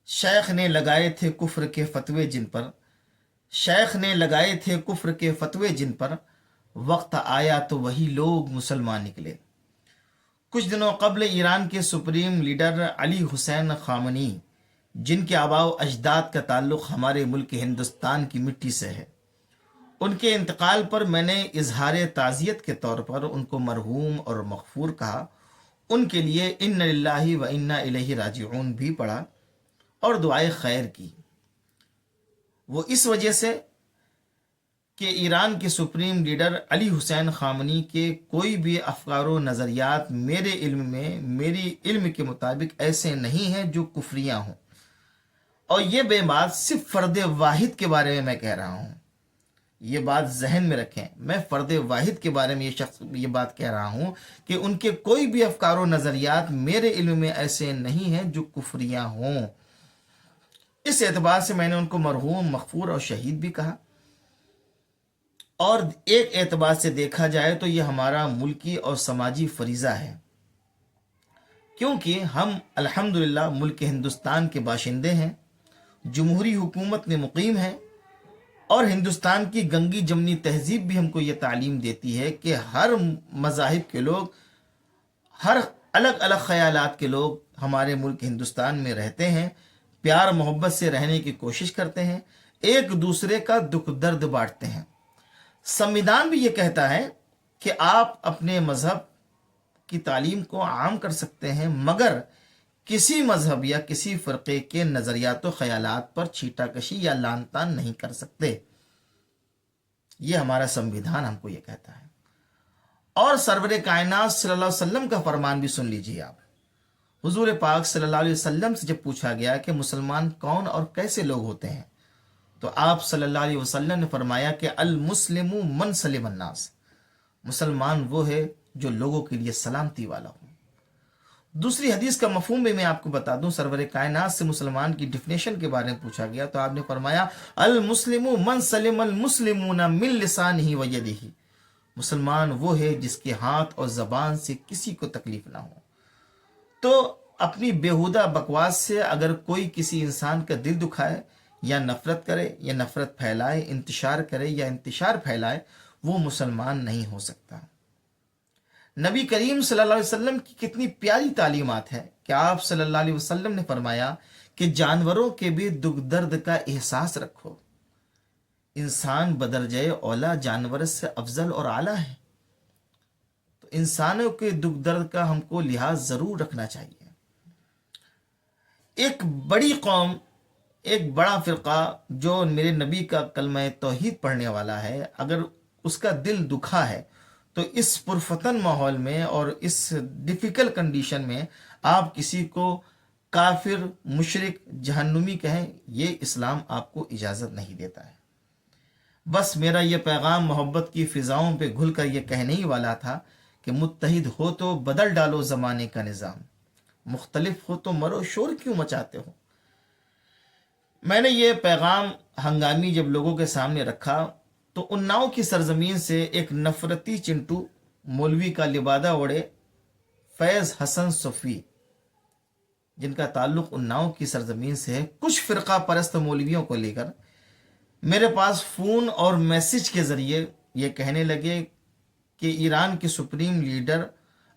شیخ نے لگائے تھے کفر کے فتوے جن پر شیخ نے لگائے تھے کفر کے فتوے جن پر وقت آیا تو وہی لوگ مسلمان نکلے۔ کچھ دنوں قبل ایران کے سپریم لیڈر علی حسین خامنئی، جن کے آباء و اجداد کا تعلق ہمارے ملک ہندوستان کی مٹی سے ہے، ان کے انتقال پر میں نے اظہار تعزیت کے طور پر ان کو مرحوم اور مغفور کہا، ان کے لیے ان للہ و انا الیہ راجعون بھی پڑھا اور دعائے خیر کی۔ وہ اس وجہ سے کہ ایران کے سپریم لیڈر علی حسین خامنئی کے کوئی بھی افکار و نظریات میری علم کے مطابق ایسے نہیں ہیں جو کفریاں ہوں، اور یہ بے بات صرف فرد واحد کے بارے میں کہہ رہا ہوں۔ یہ بات ذہن میں رکھیں، میں فرد واحد کے بارے میں یہ بات کہہ رہا ہوں کہ ان کے کوئی بھی افکار و نظریات میرے علم میں ایسے نہیں ہیں جو کفریاں ہوں۔ اس اعتبار سے میں نے ان کو مرحوم، مغفور اور شہید بھی کہا، اور ایک اعتبار سے دیکھا جائے تو یہ ہمارا ملکی اور سماجی فریضہ ہے، کیونکہ ہم الحمدللہ ملک ہندوستان کے باشندے ہیں، جمہوری حکومت میں مقیم ہیں، اور ہندوستان کی گنگی جمنی تہذیب بھی ہم کو یہ تعلیم دیتی ہے کہ ہر مذاہب کے لوگ، ہر الگ الگ خیالات کے لوگ ہمارے ملک ہندوستان میں رہتے ہیں، پیار محبت سے رہنے کی کوشش کرتے ہیں، ایک دوسرے کا دکھ درد بانٹتے ہیں۔ سمویدھان بھی یہ کہتا ہے کہ آپ اپنے مذہب کی تعلیم کو عام کر سکتے ہیں، مگر کسی مذہب یا کسی فرقے کے نظریات و خیالات پر چھیٹا کشی یا لعن طعن نہیں کر سکتے۔ یہ ہمارا سمویدھان ہم کو یہ کہتا ہے۔ اور سرور کائنات صلی اللہ علیہ وسلم کا فرمان بھی سن لیجیے آپ۔ حضور پاک صلی اللہ علیہ وسلم سے جب پوچھا گیا کہ مسلمان کون اور کیسے لوگ ہوتے ہیں، تو آپ صلی اللہ علیہ وسلم نے فرمایا کہ المسلم من سلم الناس، مسلمان وہ ہے جو لوگوں کے لیے سلامتی والا ہو۔ دوسری حدیث کا مفہوم بھی میں آپ کو بتا دوں، سرور کائنات سے مسلمان کی ڈیفینیشن کے بارے میں پوچھا گیا تو آپ نے فرمایا المسلم من سلم المسلمون من لسانہ و یدہ، مسلمان وہ ہے جس کے ہاتھ اور زبان سے کسی کو تکلیف نہ ہو۔ تو اپنی بیہودہ بکواس سے اگر کوئی کسی انسان کا دل دکھائے یا نفرت کرے یا نفرت پھیلائے، انتشار کرے یا انتشار پھیلائے، وہ مسلمان نہیں ہو سکتا۔ نبی کریم صلی اللہ علیہ وسلم کی کتنی پیاری تعلیمات ہے کہ آپ صلی اللہ علیہ وسلم نے فرمایا کہ جانوروں کے بھی دکھ درد کا احساس رکھو۔ انسان بدرجہ اولا جانور سے افضل اور اعلیٰ ہے، تو انسانوں کے دکھ درد کا ہم کو لحاظ ضرور رکھنا چاہیے۔ ایک بڑی قوم، ایک بڑا فرقہ جو میرے نبی کا کلمہ توحید پڑھنے والا ہے، اگر اس کا دل دکھا ہے تو اس پرفتن ماحول میں اور اس ڈیفیکلٹ کنڈیشن میں آپ کسی کو کافر، مشرک، جہنمی کہیں، یہ اسلام آپ کو اجازت نہیں دیتا ہے۔ بس میرا یہ پیغام محبت کی فضاؤں پہ گھل کر یہ کہنے ہی والا تھا کہ متحد ہو تو بدل ڈالو زمانے کا نظام، مختلف ہو تو مرو شور کیوں مچاتے ہو۔ میں نے یہ پیغام ہنگامی جب لوگوں کے سامنے رکھا تو اناؤ کی سرزمین سے ایک نفرتی چنٹو مولوی کا لبادہ اوڑے فیض حسن صفی، جن کا تعلق اناؤ کی سرزمین سے ہے، کچھ فرقہ پرست مولویوں کو لے کر میرے پاس فون اور میسج کے ذریعے یہ کہنے لگے کہ ایران کے سپریم لیڈر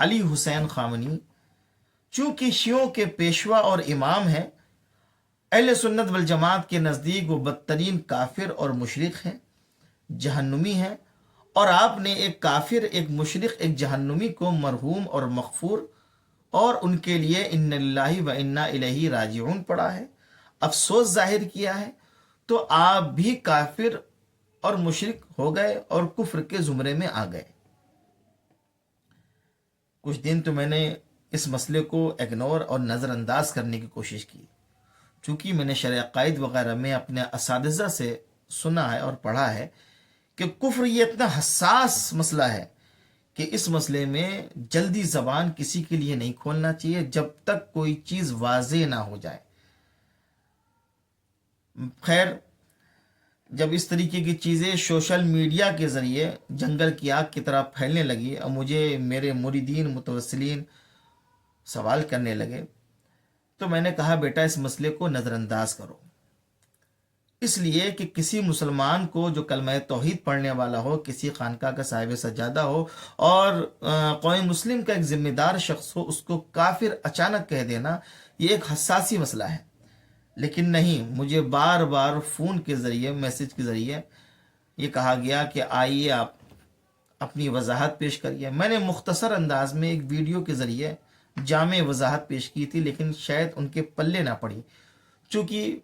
علی حسین خامنئی چونکہ شیعوں کے پیشوا اور امام ہیں، اہل سنت والجماعت کے نزدیک وہ بدترین کافر اور مشرک ہیں، جہنمی ہیں، اور آپ نے ایک کافر، ایک مشرک، ایک جہنمی کو مرحوم اور مغفور اور ان کے لیے ان للہ و انا الیہ راجعون پڑھا ہے، افسوس ظاہر کیا ہے، تو آپ بھی کافر اور مشرک ہو گئے اور کفر کے زمرے میں آ گئے۔ کچھ دن تو میں نے اس مسئلے کو اگنور اور نظر انداز کرنے کی کوشش کی، چونکہ میں نے شرع عقائد وغیرہ میں اپنے اساتذہ سے سنا ہے اور پڑھا ہے کہ کفر یہ اتنا حساس مسئلہ ہے کہ اس مسئلے میں جلدی زبان کسی کے لیے نہیں کھولنا چاہیے جب تک کوئی چیز واضح نہ ہو جائے۔ خیر، جب اس طریقے کی چیزیں سوشل میڈیا کے ذریعے جنگل کی آگ کی طرح پھیلنے لگی اور مجھے میرے مریدین، متوسلین سوال کرنے لگے، تو میں نے کہا بیٹا اس مسئلے کو نظر انداز کرو، اس لیے کہ کسی مسلمان کو جو کلمہ توحید پڑھنے والا ہو، کسی خانقاہ کا صاحب سجادہ ہو اور قوم مسلم کا ایک ذمہ دار شخص ہو، اس کو کافر اچانک کہہ دینا یہ ایک حساسی مسئلہ ہے۔ لیکن نہیں، مجھے بار بار فون کے ذریعے، میسج کے ذریعے یہ کہا گیا کہ آئیے آپ اپنی وضاحت پیش کریے۔ میں نے مختصر انداز میں ایک ویڈیو کے ذریعے جامع وضاحت پیش کی تھی، لیکن شاید ان کے پلے نہ پڑی، چونکہ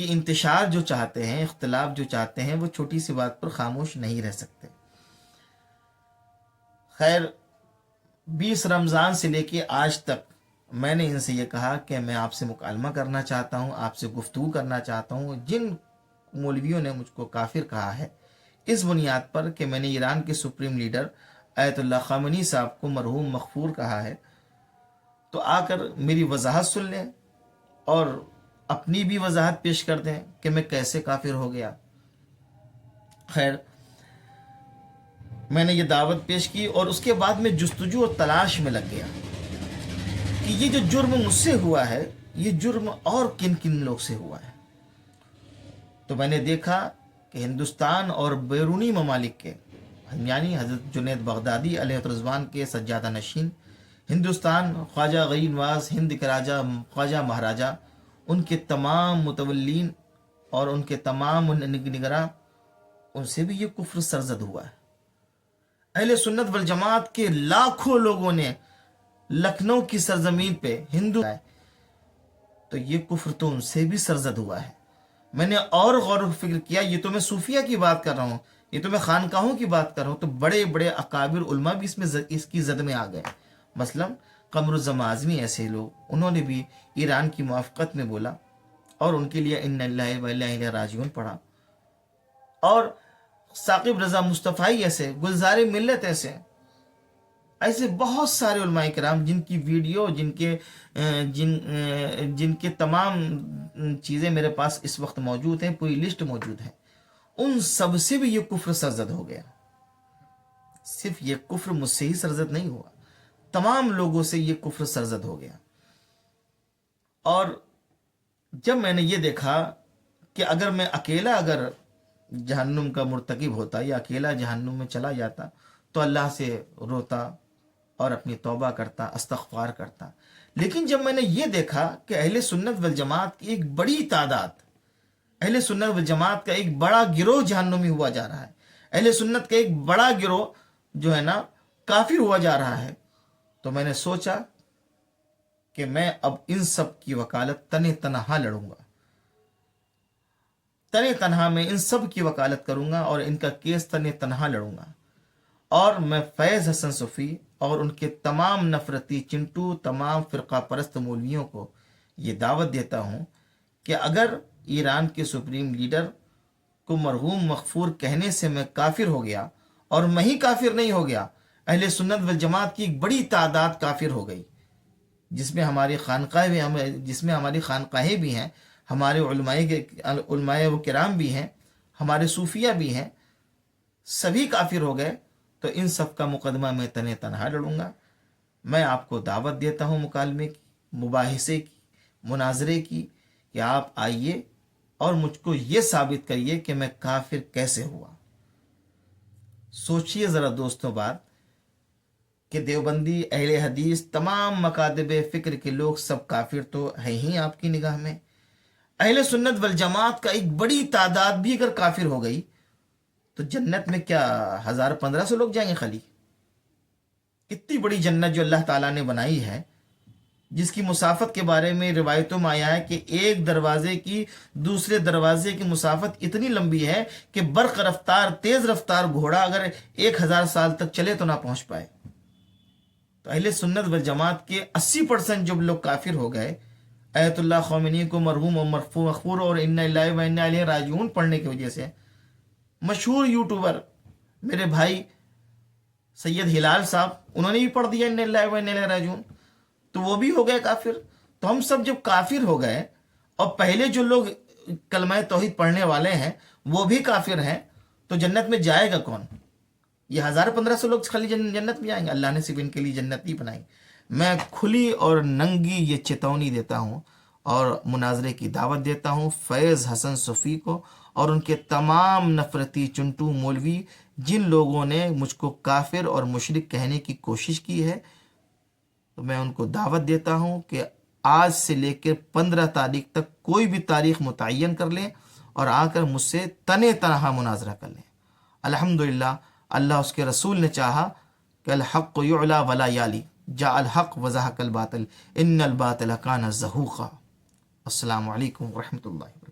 انتشار جو چاہتے ہیں، اختلاف جو چاہتے ہیں، وہ چھوٹی سی بات پر خاموش نہیں رہ سکتے۔ خیر، 20 رمضان سے لے کے آج تک میں نے ان سے یہ کہا کہ میں آپ سے مکالمہ کرنا چاہتا ہوں، آپ سے گفتگو کرنا چاہتا ہوں۔ جن مولویوں نے مجھ کو کافر کہا ہے اس بنیاد پر کہ میں نے ایران کے سپریم لیڈر آیت اللہ خامنی صاحب کو مرحوم مغفور کہا ہے، تو آ کر میری وضاحت سن لیں اور اپنی بھی وضاحت پیش کر دیں کہ میں کیسے کافر ہو گیا۔ خیر، میں نے یہ دعوت پیش کی اور اس کے بعد میں جستجو اور تلاش میں لگ گیا کہ یہ جو جرم مجھ سے ہوا ہے، یہ جرم اور کن کن لوگ سے ہوا ہے۔ تو میں نے دیکھا کہ ہندوستان اور بیرونی ممالک کے، یعنی حضرت جنید بغدادی علیہ الرضوان کے سجادہ نشین، ہندوستان، خواجہ غریب نواز ہند کے راجہ خواجہ مہاراجہ، ان کے تمام متولین اور ان کے تمام نگراں، ان سے بھی یہ کفر سرزد ہوا ہے۔ اہل سنت والجماعت کے لاکھوں لوگوں نے لکھنؤ کی سرزمین پہ ہندو ہے، تو یہ کفر تو ان سے بھی سرزد ہوا ہے۔ میں نے اور غور و فکر کیا، یہ تو میں صوفیہ کی بات کر رہا ہوں، یہ تو میں خانقاہوں کی بات کر رہا ہوں، تو بڑے بڑے اکابر علماء بھی اس کی زد میں آ گئے۔ مثلا قمر الزمان اعظمی، ایسے لوگ، انہوں نے بھی ایران کی موافقت میں بولا اور ان کے لیے ان اللہ و انا الیہ راجعون پڑھا۔ اور ثاقب رضا مصطفی ایسے، گلزار ملت ایسے بہت سارے علماء کرام جن کی ویڈیو، جن کے تمام چیزیں میرے پاس اس وقت موجود ہیں، پوری لسٹ موجود ہے، ان سب سے بھی یہ کفر سرزد ہو گیا۔ صرف یہ کفر مجھ سے ہی سرزد نہیں ہوا، تمام لوگوں سے یہ کفر سرزد ہو گیا۔ اور جب میں نے یہ دیکھا کہ اگر میں اکیلا جہنم کا مرتکب ہوتا یا اکیلا جہنم میں چلا جاتا تو اللہ سے روتا اور اپنی توبہ کرتا، استغفار کرتا، لیکن جب میں نے یہ دیکھا کہ اہل سنت والجماعت کی ایک بڑی تعداد، اہل سنت والجماعت کا ایک بڑا گروہ جہنمی ہوا جا رہا ہے، اہل سنت کا ایک بڑا گروہ جو ہے نا کافر ہوا جا رہا ہے، تو میں نے سوچا کہ میں اب ان سب کی وکالت تنہا لڑوں گا، تنہا میں ان سب کی وکالت کروں گا اور ان کا کیس تنہا لڑوں گا۔ اور میں فیض حسن صفی اور ان کے تمام نفرتی چنٹو، تمام فرقہ پرست مولویوں کو یہ دعوت دیتا ہوں کہ اگر ایران کے سپریم لیڈر کو مرحوم مغفور کہنے سے میں کافر ہو گیا، اور میں ہی کافر نہیں ہو گیا، اہل سنت والجماعت کی ایک بڑی تعداد کافر ہو گئی، جس میں ہماری خانقاہیں بھی ہیں، ہمارے علماء و کرام بھی ہیں، ہمارے صوفیہ بھی ہیں، سبھی کافر ہو گئے، تو ان سب کا مقدمہ میں تنہا لڑوں گا۔ میں آپ کو دعوت دیتا ہوں مکالمے کی، مباحثے کی، مناظرے کی، کہ آپ آئیے اور مجھ کو یہ ثابت کریے کہ میں کافر کیسے ہوا۔ سوچئے ذرا دوستوں بات کہ دیوبندی، اہل حدیث، تمام مکاتب فکر کے لوگ سب کافر تو ہیں ہی آپ کی نگاہ میں، اہل سنت والجماعت کا ایک بڑی تعداد بھی اگر کافر ہو گئی تو جنت میں کیا 1500 لوگ جائیں گے خالی؟ اتنی بڑی جنت جو اللہ تعالیٰ نے بنائی ہے، جس کی مسافت کے بارے میں روایتوں میں آیا ہے کہ ایک دروازے کی دوسرے دروازے کی مسافت اتنی لمبی ہے کہ برق رفتار، تیز رفتار گھوڑا اگر 1000 سال تک چلے تو نہ پہنچ پائے۔ تو اہل سنت والجماعت کے 80% جب لوگ کافر ہو گئے، آیت اللہ خامنی کو مرحوم و مغفور اور انا للہ و انا الیہ راجعون پڑھنے کی وجہ سے، مشہور یوٹیوبر میرے بھائی سید ہلال صاحب، انہوں نے بھی پڑھ دیا انا للہ و انا الیہ راجعون، تو وہ بھی ہو گئے کافر۔ تو ہم سب جب کافر ہو گئے اور پہلے جو لوگ کلمہ توحید پڑھنے والے ہیں وہ بھی کافر ہیں، تو جنت میں جائے گا کون؟ یہ 1500 لوگ خالی جنت میں جائیں گے؟ اللہ نے صرف ان کے لیے جنت نہیں بنائی۔ میں کھلی اور ننگی یہ چتونی دیتا ہوں اور مناظرے کی دعوت دیتا ہوں فیض حسن صفی کو اور ان کے تمام نفرتی چنٹو مولوی جن لوگوں نے مجھ کو کافر اور مشرک کہنے کی کوشش کی ہے، تو میں ان کو دعوت دیتا ہوں کہ آج سے لے کر 15 تاریخ تک کوئی بھی تاریخ متعین کر لیں اور آ کر مجھ سے تنے تنہا مناظرہ کر لیں۔ الحمدللہ اللہ اس کے رسول نے چاہا کہ الحق یعلا ولا یالی، جاء الحق وزہق الباطل ان الباطل کان زہوقا۔ السلام علیکم ورحمۃ اللہ وبرکاتہ۔